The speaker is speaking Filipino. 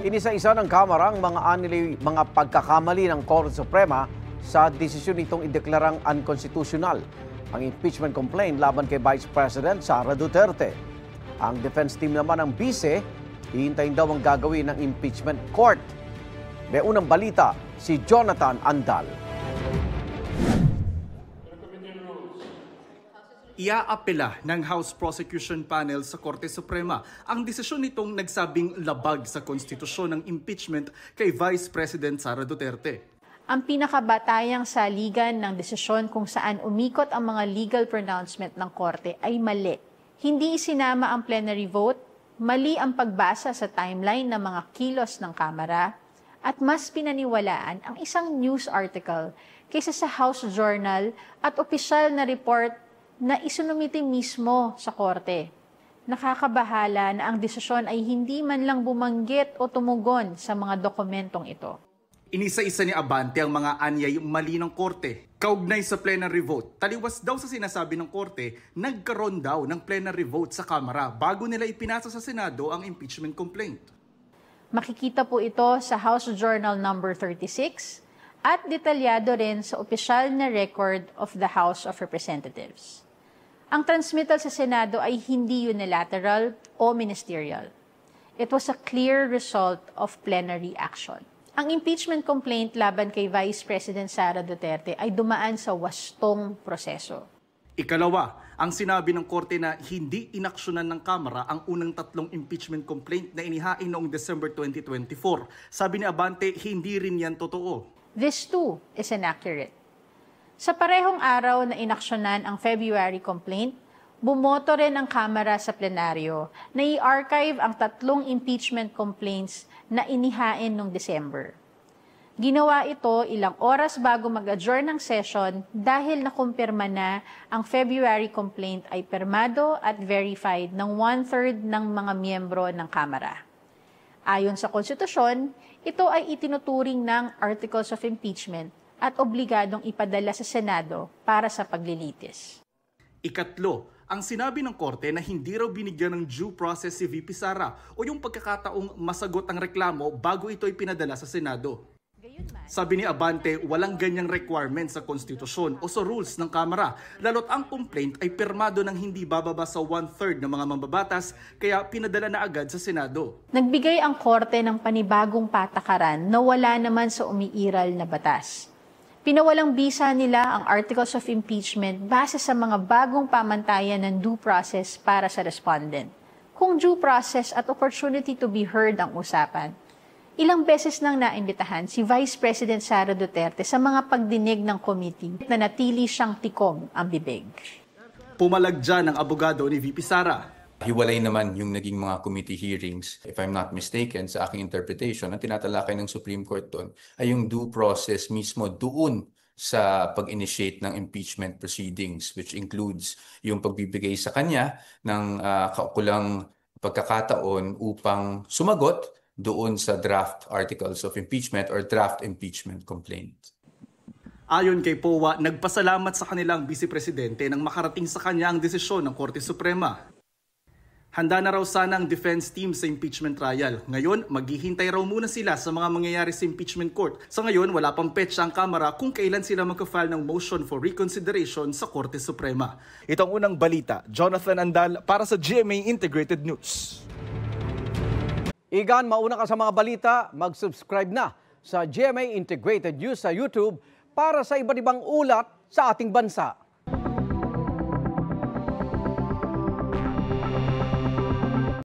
Inisa-isa ng Kamara ang mga pagkakamali ng Korte Suprema sa desisyon nitong ideklarang unconstitutional ang impeachment complaint laban kay Vice President Sara Duterte. Ang defense team naman ng bise, hihintayin daw ang gagawin ng impeachment court. May unang balita si Jonathan Andal. Iaapela ng House Prosecution Panel sa Korte Suprema ang desisyon nitong nagsabing labag sa konstitusyon ng impeachment kay Vice President Sara Duterte. Ang pinakabatayang saligan ng desisyon kung saan umikot ang mga legal pronouncement ng Korte ay mali. Hindi isinama ang plenary vote, mali ang pagbasa sa timeline ng mga kilos ng Kamara, at mas pinaniwalaan ang isang news article kaysa sa House Journal at opisyal na report na isinumiti mismo sa Korte. Nakakabahala na ang desisyon ay hindi man lang bumanggit o tumugon sa mga dokumentong ito. Inisa-isa ni Abante ang mga anyay mali ng Korte. Kaugnay sa plenary vote, taliwas daw sa sinasabi ng Korte, nagkaroon daw ng plenary vote sa Kamara bago nila ipinasa sa Senado ang impeachment complaint. Makikita po ito sa House Journal number 36 at detalyado rin sa opisyal na record of the House of Representatives. Ang transmittal sa Senado ay hindi unilateral o ministerial. It was a clear result of plenary action. Ang impeachment complaint laban kay Vice President Sara Duterte ay dumaan sa wastong proseso. Ikalawa, ang sinabi ng Korte na hindi inaksyonan ng Kamara ang unang tatlong impeachment complaint na inihain noong December 2024. Sabi ni Abante, hindi rin yan totoo. This too is inaccurate. Sa parehong araw na inaksyonan ang February complaint, bumoto rin ang Kamara sa plenaryo na i-archive ang tatlong impeachment complaints na inihain noong December. Ginawa ito ilang oras bago mag-adjourn ng session dahil nakumpirma na ang February complaint ay permado at verified ng 1/3 ng mga miyembro ng Kamara. Ayon sa konstitusyon, ito ay itinuturing ng Articles of Impeachment at obligadong ipadala sa Senado para sa paglilitis. Ikatlo, ang sinabi ng Korte na hindi raw binigyan ng due process si VP Sara o yung pagkakataong masagot ang reklamo bago ito ipinadala sa Senado. Sabi ni Abante, walang ganyang requirement sa konstitusyon o sa rules ng Kamara, lalo't ang complaint ay pirmado ng hindi bababa sa 1/3 ng mga mambabatas, kaya pinadala na agad sa Senado. Nagbigay ang Korte ng panibagong patakaran na wala naman sa umiiral na batas. Pinawalang bisa nila ang Articles of Impeachment base sa mga bagong pamantayan ng due process para sa respondent. Kung due process at opportunity to be heard ang usapan, ilang beses nang naimbitahan si Vice President Sara Duterte sa mga pagdinig ng committee na natili siyang tikom ang bibig. Pumalag dyan ang abogado ni VP Sara. Hiwalay naman yung naging mga committee hearings. If I'm not mistaken, sa aking interpretation, ang tinatalakay ng Supreme Court doon ay yung due process mismo doon sa pag-initiate ng impeachment proceedings, which includes yung pagbibigay sa kanya ng kaukulang pagkakataon upang sumagot doon sa draft articles of impeachment or draft impeachment complaint. Ayon kay POA, nagpasalamat sa kanilang Vice Presidente nang makarating sa kanya ang desisyon ng Korte Suprema. Handa na raw sana ang defense team sa impeachment trial. Ngayon, maghihintay raw muna sila sa mga mangyayari sa impeachment court. Sa ngayon, wala pang petsa ang Kamara kung kailan sila magka-file ng motion for reconsideration sa Korte Suprema. Ito ang unang balita. Jonathan Andal para sa GMA Integrated News. Igan, mauna ka sa mga balita, mag-subscribe na sa GMA Integrated News sa YouTube para sa iba't ibang ulat sa ating bansa.